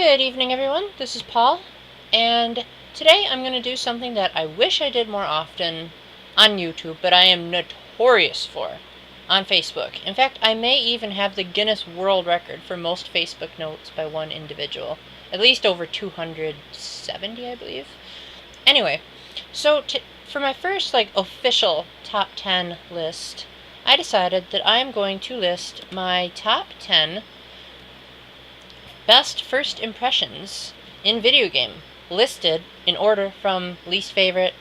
Good evening, everyone. This is Paul, and today I'm going to do something that I wish I did more often on YouTube, but I am notorious for on Facebook. In fact, I may even have the Guinness World Record for most Facebook notes by one individual. At least over 270, I believe. Anyway, so for my first official top 10 list, I decided that I am going to list my top 10 best first impressions in video game, listed in order from least favorite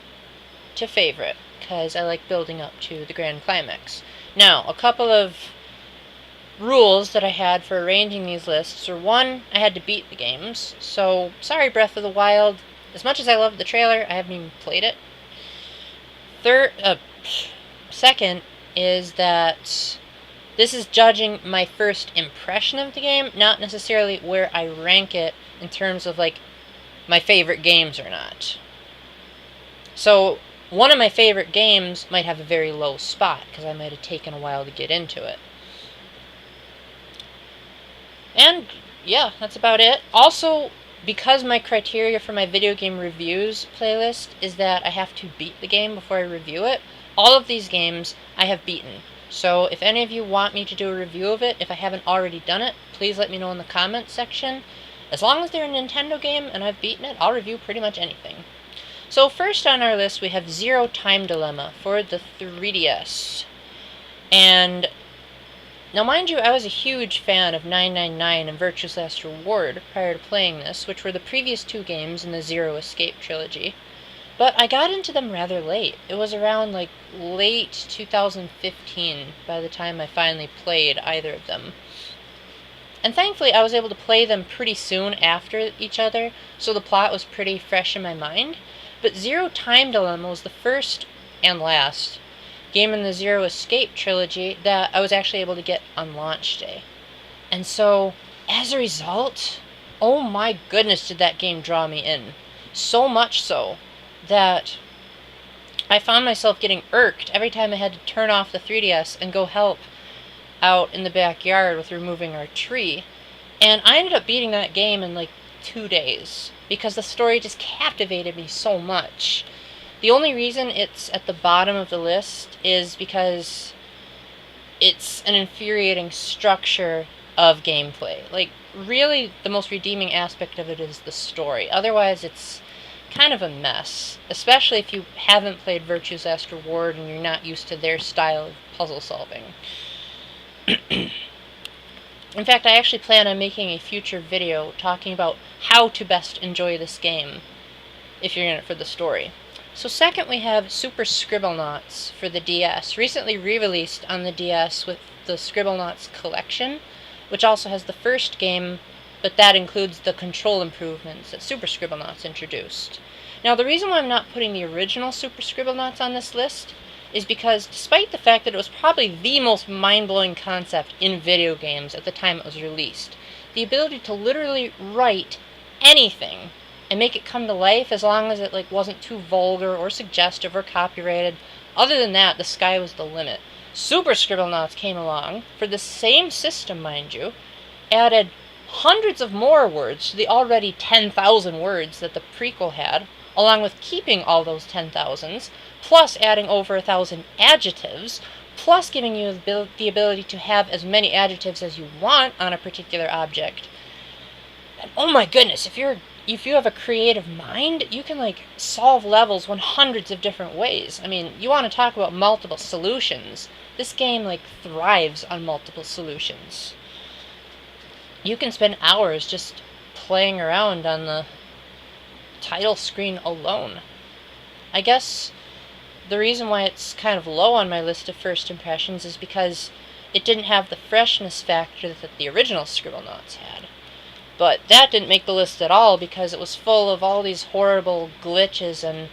to favorite, because I like building up to the grand climax. Now, a couple of rules that I had for arranging these lists are: one, I had to beat the games, so sorry Breath of the Wild, as much as I loved the trailer, I haven't even played it. Second is that this is judging my first impression of the game, not necessarily where I rank it in terms of my favorite games or not. So one of my favorite games might have a very low spot because I might have taken a while to get into it. And yeah, that's about it. Also, because my criteria for my video game reviews playlist is that I have to beat the game before I review it, all of these games I have beaten. So if any of you want me to do a review of it, if I haven't already done it, please let me know in the comments section. As long as they're a Nintendo game and I've beaten it, I'll review pretty much anything. So first on our list we have Zero Time Dilemma for the 3DS. And now mind you, I was a huge fan of 999 and Virtue's Last Reward prior to playing this, which were the previous two games in the Zero Escape trilogy. But I got into them rather late. It was around late 2015 by the time I finally played either of them. And thankfully I was able to play them pretty soon after each other, so the plot was pretty fresh in my mind. But Zero Time Dilemma was the first and last game in the Zero Escape trilogy that I was actually able to get on launch day. And so, as a result, oh my goodness did that game draw me in. So much so that I found myself getting irked every time I had to turn off the 3DS and go help out in the backyard with removing our tree. And I ended up beating that game in 2 days because the story just captivated me so much. The only reason it's at the bottom of the list is because it's an infuriating structure of gameplay. Really, the most redeeming aspect of it is the story. Otherwise, it's kind of a mess, especially if you haven't played Virtue's Last Reward and you're not used to their style of puzzle solving. In fact, I actually plan on making a future video talking about how to best enjoy this game if you're in it for the story. So second we have Super Scribblenauts for the DS, recently re-released on the DS with the Scribblenauts collection, which also has the first game, but that includes the control improvements that Super Scribblenauts introduced. Now, the reason why I'm not putting the original Super Scribblenauts on this list is because, despite the fact that it was probably the most mind-blowing concept in video games at the time it was released, the ability to literally write anything and make it come to life as long as it wasn't too vulgar or suggestive or copyrighted. Other than that, the sky was the limit. Super Scribblenauts came along, for the same system, mind you, added hundreds of more words to the already 10,000 words that the prequel had, along with keeping all those 10,000s, plus adding over 1,000 adjectives, plus giving you the ability to have as many adjectives as you want on a particular object. And oh my goodness, if you have a creative mind, you can solve levels in hundreds of different ways. I mean, you want to talk about multiple solutions. This game thrives on multiple solutions. You can spend hours just playing around on the title screen alone. I guess the reason why it's kind of low on my list of first impressions is because it didn't have the freshness factor that the original Scribblenauts had. But that didn't make the list at all because it was full of all these horrible glitches and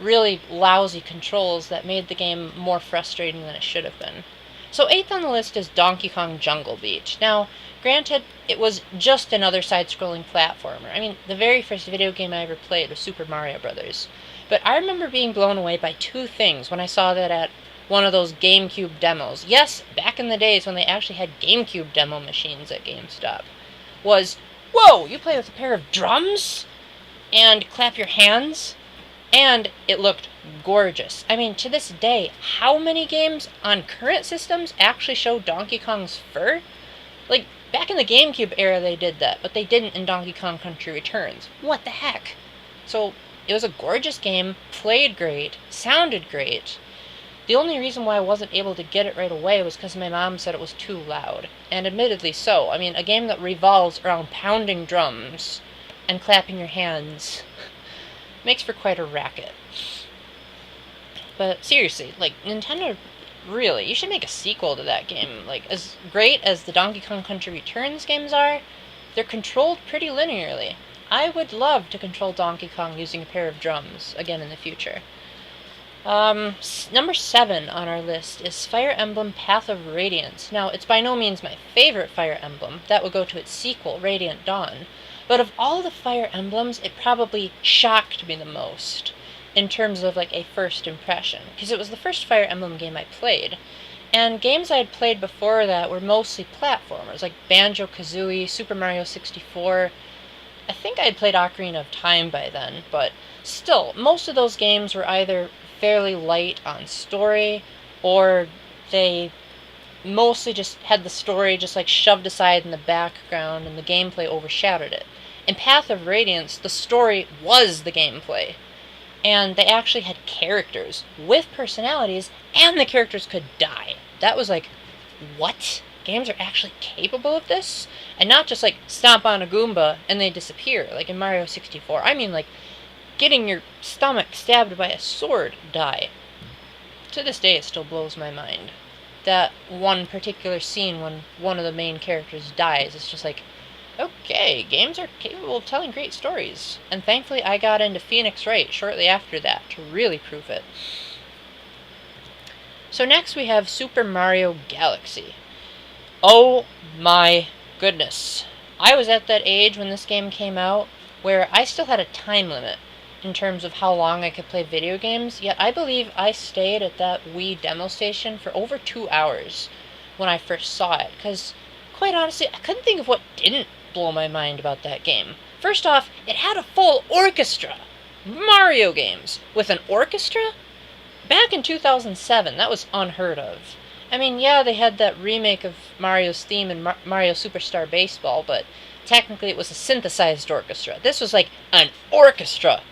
really lousy controls that made the game more frustrating than it should have been. So 8th on the list is Donkey Kong Jungle Beat. Now, granted, it was just another side-scrolling platformer. I mean, the very first video game I ever played was Super Mario Bros. But I remember being blown away by two things when I saw that at one of those GameCube demos. Yes, back in the days when they actually had GameCube demo machines at GameStop. Was whoa, you play with a pair of drums? And clap your hands? And it looked gorgeous. I mean, to this day, how many games on current systems actually show Donkey Kong's fur? Like, back in the GameCube era they did that, but they didn't in Donkey Kong Country Returns. What the heck? So, it was a gorgeous game, played great, sounded great. The only reason why I wasn't able to get it right away was because my mom said it was too loud. And admittedly so. I mean, a game that revolves around pounding drums and clapping your hands makes for quite a racket. But seriously, like, Nintendo, really, you should make a sequel to that game. Like, as great as the Donkey Kong Country Returns games are, they're controlled pretty linearly. I would love to control Donkey Kong using a pair of drums again in the future. Number 7 on our list is Fire Emblem Path of Radiance. Now, it's by no means my favorite Fire Emblem. That would go to its sequel, Radiant Dawn. But of all the Fire Emblems, it probably shocked me the most in terms of, like, a first impression. Because it was the first Fire Emblem game I played. And games I had played before that were mostly platformers, like Banjo-Kazooie, Super Mario 64. I think I had played Ocarina of Time by then, but still, most of those games were either fairly light on story, or they mostly just had the story just like shoved aside in the background and the gameplay overshadowed it. In Path of Radiance, the story was the gameplay. And they actually had characters with personalities, and the characters could die. That was like, what? Games are actually capable of this? And not just like stomp on a Goomba and they disappear, like in Mario 64. I mean, like, getting your stomach stabbed by a sword die. To this day, it still blows my mind. That one particular scene when one of the main characters dies, it's just like, okay, games are capable of telling great stories. And thankfully I got into Phoenix Wright shortly after that to really prove it. So next we have Super Mario Galaxy. Oh my goodness. I was at that age when this game came out where I still had a time limit in terms of how long I could play video games, yet I believe I stayed at that Wii demo station for over 2 hours when I first saw it, because quite honestly, I couldn't think of what didn't blow my mind about that game. First off, it had a full orchestra! Mario games with an orchestra? Back in 2007, that was unheard of. I mean, yeah, they had that remake of Mario's theme in Mario Superstar Baseball, but technically it was a synthesized orchestra. This was like an orchestra.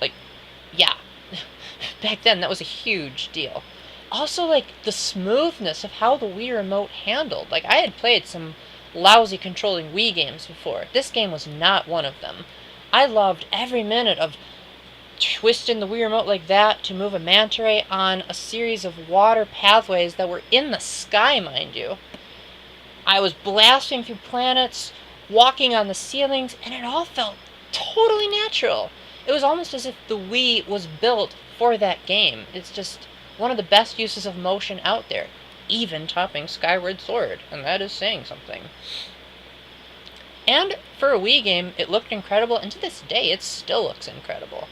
Like, yeah. Back then, that was a huge deal. Also, like, the smoothness of how the Wii Remote handled. Like, I had played some lousy controlling Wii games before. This game was not one of them. I loved every minute of twisting the Wii Remote like that to move a manta ray on a series of water pathways that were in the sky, mind you. I was blasting through planets, walking on the ceilings, and it all felt totally natural. It was almost as if the Wii was built for that game. It's just one of the best uses of motion out there, even topping Skyward Sword, and that is saying something. And for a Wii game, it looked incredible, and to this day, it still looks incredible.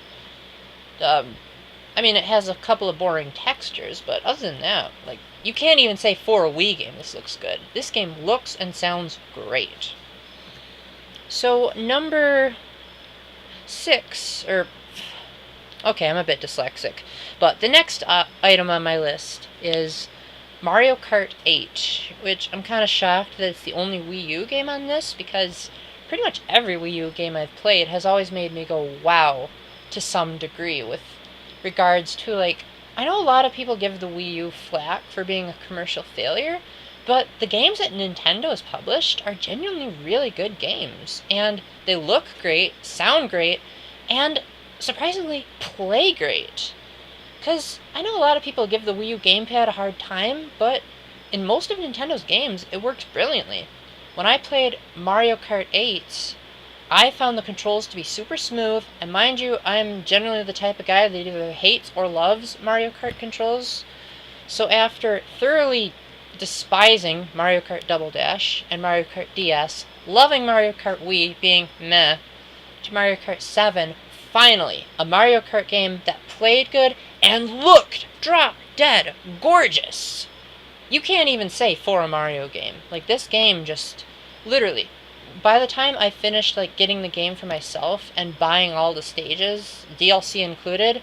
I mean, it has a couple of boring textures, but other than that, like, you can't even say for a Wii game this looks good. This game looks and sounds great. So, number 6, okay, I'm a bit dyslexic, but the next item on my list is Mario Kart 8, which I'm kind of shocked that it's the only Wii U game on this, because pretty much every Wii U game I've played has always made me go, wow, to some degree, with regards to, like, I know a lot of people give the Wii U flack for being a commercial failure, but the games that Nintendo has published are genuinely really good games, and they look great, sound great, and surprisingly play great. Because I know a lot of people give the Wii U gamepad a hard time, but in most of Nintendo's games, it works brilliantly. When I played Mario Kart 8, I found the controls to be super smooth, and mind you, I'm generally the type of guy that either hates or loves Mario Kart controls. So after thoroughly despising Mario Kart Double Dash and Mario Kart DS, loving Mario Kart Wii being meh, to Mario Kart 7, finally, a Mario Kart game that played good and looked drop dead gorgeous. You can't even say for a Mario game. Like, this game just literally by the time I finished like getting the game for myself and buying all the stages, DLC included,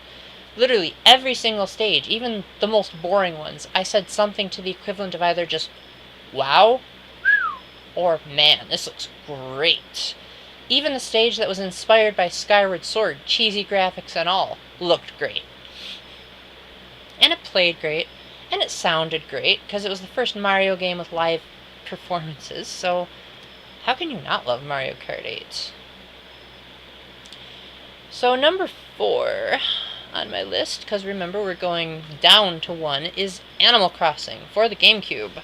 literally every single stage, even the most boring ones, I said something to the equivalent of either just, wow, or man, this looks great. Even the stage that was inspired by Skyward Sword, cheesy graphics and all, looked great. And it played great, and it sounded great, because it was the first Mario game with live performances, so how can you not love Mario Kart 8? So number 4 on my list, because remember we're going down to 1, is Animal Crossing for the GameCube.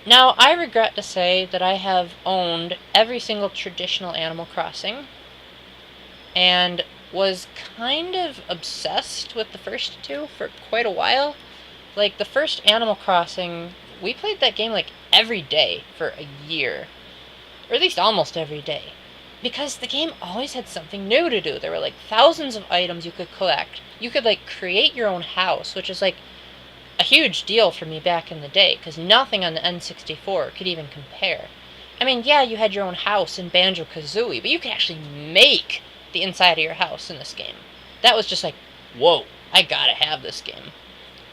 Now, I regret to say that I have owned every single traditional Animal Crossing, and was kind of obsessed with the first 2 for quite a while. Like, the first Animal Crossing, we played that game like every day for a year. Or at least almost every day. Because the game always had something new to do. There were like thousands of items you could collect. You could like create your own house, which is like a huge deal for me back in the day, because nothing on the N64 could even compare. I mean, yeah, you had your own house in Banjo-Kazooie, but you could actually make the inside of your house in this game. That was just like, whoa, I gotta have this game.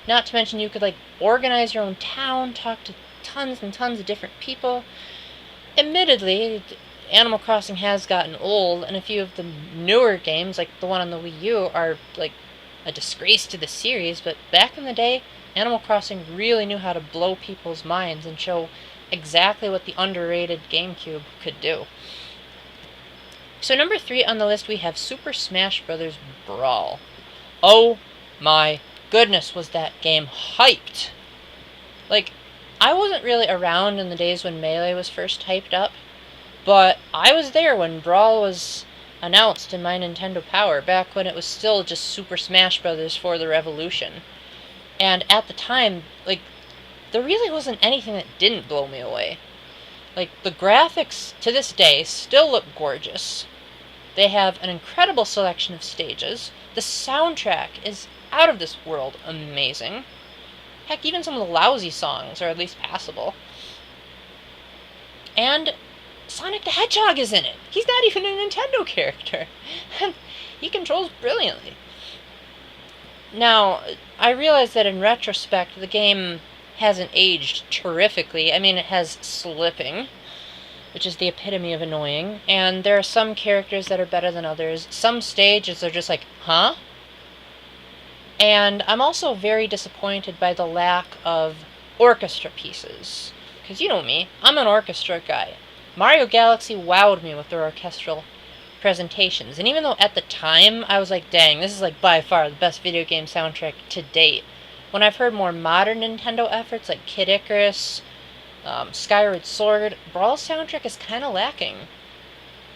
Not to mention you could like organize your own town, talk to tons and tons of different people. Admittedly, Animal Crossing has gotten old, and a few of the newer games, like the one on the Wii U, are like a disgrace to the series, but back in the day, Animal Crossing really knew how to blow people's minds and show exactly what the underrated GameCube could do. So number 3 on the list we have Super Smash Bros. Brawl. Oh my goodness, was that game hyped! Like, I wasn't really around in the days when Melee was first hyped up, but I was there when Brawl was announced in my Nintendo Power, back when it was still just Super Smash Bros. For the Revolution. And at the time, like, there really wasn't anything that didn't blow me away. Like, the graphics, to this day, still look gorgeous. They have an incredible selection of stages. The soundtrack is out of this world amazing. Heck, even some of the lousy songs are at least passable. And Sonic the Hedgehog is in it. He's not even a Nintendo character. And he controls brilliantly. Now, I realize that in retrospect, the game hasn't aged terrifically. I mean, it has slipping, which is the epitome of annoying, and there are some characters that are better than others. Some stages are just like, huh? And I'm also very disappointed by the lack of orchestra pieces. Because you know me, I'm an orchestra guy. Mario Galaxy wowed me with their orchestral presentations, and even though at the time I was like, dang, this is like by far the best video game soundtrack to date, when I've heard more modern Nintendo efforts like Kid Icarus, Skyward Sword, Brawl's soundtrack is kind of lacking.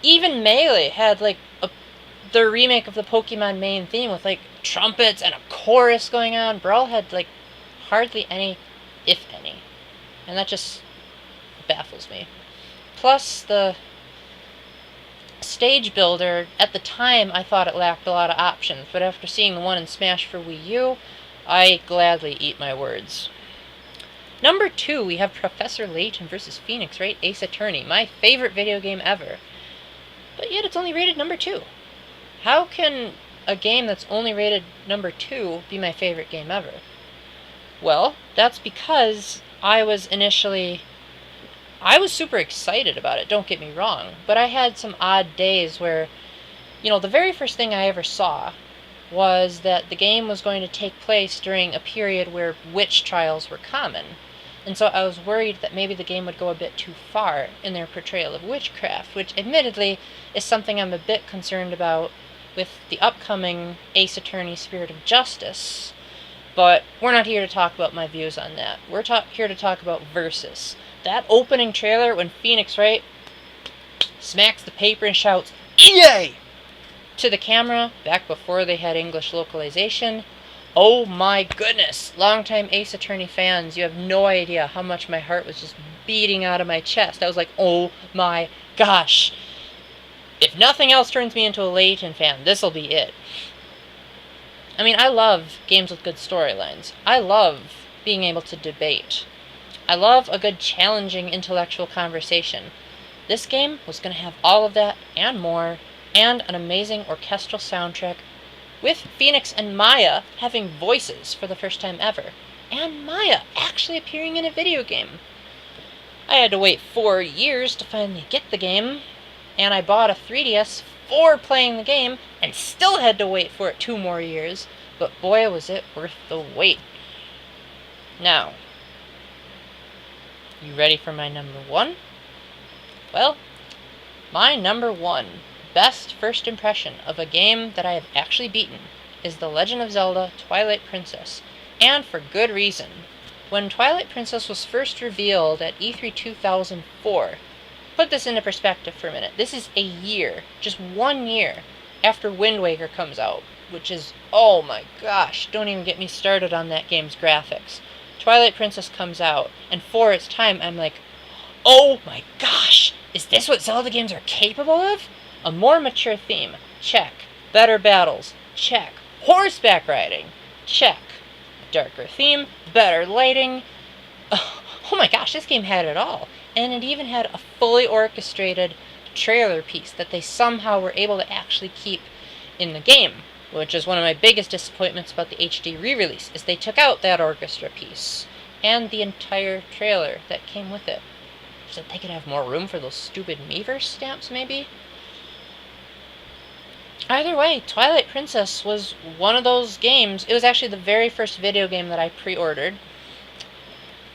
Even Melee had like the remake of the Pokemon main theme with like trumpets and a chorus going on. Brawl had like hardly any, if any, and that just baffles me. Plus, the stage builder, at the time I thought it lacked a lot of options, but after seeing the one in Smash for Wii U, I gladly eat my words. Number 2, we have Professor Layton vs. Phoenix Wright Ace Attorney, my favorite video game ever. But yet it's only rated number 2. How can a game that's only rated number 2 be my favorite game ever? Well, that's because I was super excited about it, don't get me wrong, but I had some odd days where, you know, the very first thing I ever saw was that the game was going to take place during a period where witch trials were common. And so I was worried that maybe the game would go a bit too far in their portrayal of witchcraft, which admittedly is something I'm a bit concerned about with the upcoming Ace Attorney Spirit of Justice. But we're not here to talk about my views on that. We're here to talk about Versus. That opening trailer when Phoenix Wright smacks the paper and shouts, "EA!" to the camera, back before they had English localization. Oh my goodness! Longtime Ace Attorney fans, you have no idea how much my heart was just beating out of my chest. I was like, oh my gosh! If nothing else turns me into a Layton fan, this'll be it. I mean, I love games with good storylines. I love being able to debate. I love a good challenging intellectual conversation. This game was going to have all of that and more, and an amazing orchestral soundtrack, with Phoenix and Maya having voices for the first time ever, and Maya actually appearing in a video game. I had to wait 4 years to finally get the game, and I bought a 3DS for playing the game, and still had to wait for it 2 more years, but boy was it worth the wait. Now, you ready for my number 1? Well, my number 1 best first impression of a game that I have actually beaten is The Legend of Zelda Twilight Princess, and for good reason. When Twilight Princess was first revealed at E3 2004, put this into perspective for a minute. This is a year, just 1 year, after Wind Waker comes out, which is, oh my gosh, don't even get me started on that game's graphics. Twilight Princess comes out, and for its time, I'm like, oh my gosh, is this what Zelda games are capable of? A more mature theme, check. Better battles, check. Horseback riding, check. Darker theme, better lighting. Oh my gosh, this game had it all. And it even had a fully orchestrated trailer piece that they somehow were able to actually keep in the game, which is one of my biggest disappointments about the HD re-release, is they took out that orchestra piece and the entire trailer that came with it. So that they could have more room for those stupid Miiverse stamps, maybe? Either way, Twilight Princess was one of those games. It was actually the very first video game that I pre-ordered,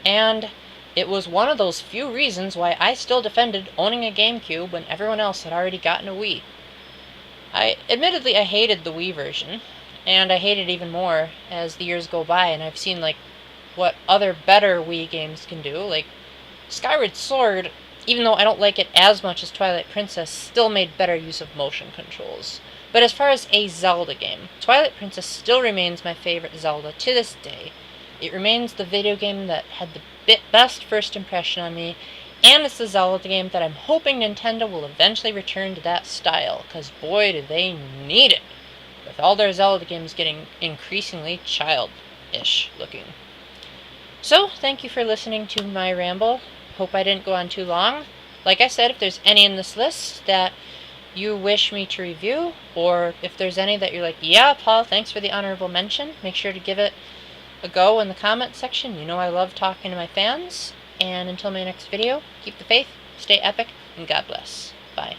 and it was one of those few reasons why I still defended owning a GameCube when everyone else had already gotten a Wii. Admittedly, I hated the Wii version, and I hate it even more as the years go by, and I've seen, like, what other better Wii games can do. Like, Skyward Sword, even though I don't like it as much as Twilight Princess, still made better use of motion controls. But as far as a Zelda game, Twilight Princess still remains my favorite Zelda to this day. It remains the video game that had the best first impression on me, and it's the Zelda game that I'm hoping Nintendo will eventually return to that style, because boy do they need it, with all their Zelda games getting increasingly childish looking. So, thank you for listening to my ramble. Hope I didn't go on too long. Like I said, if there's any in this list that you wish me to review, or if there's any that you're like, yeah, Paul, thanks for the honorable mention, make sure to give it a go in the comment section. You know I love talking to my fans. And until my next video, keep the faith, stay epic, and God bless. Bye.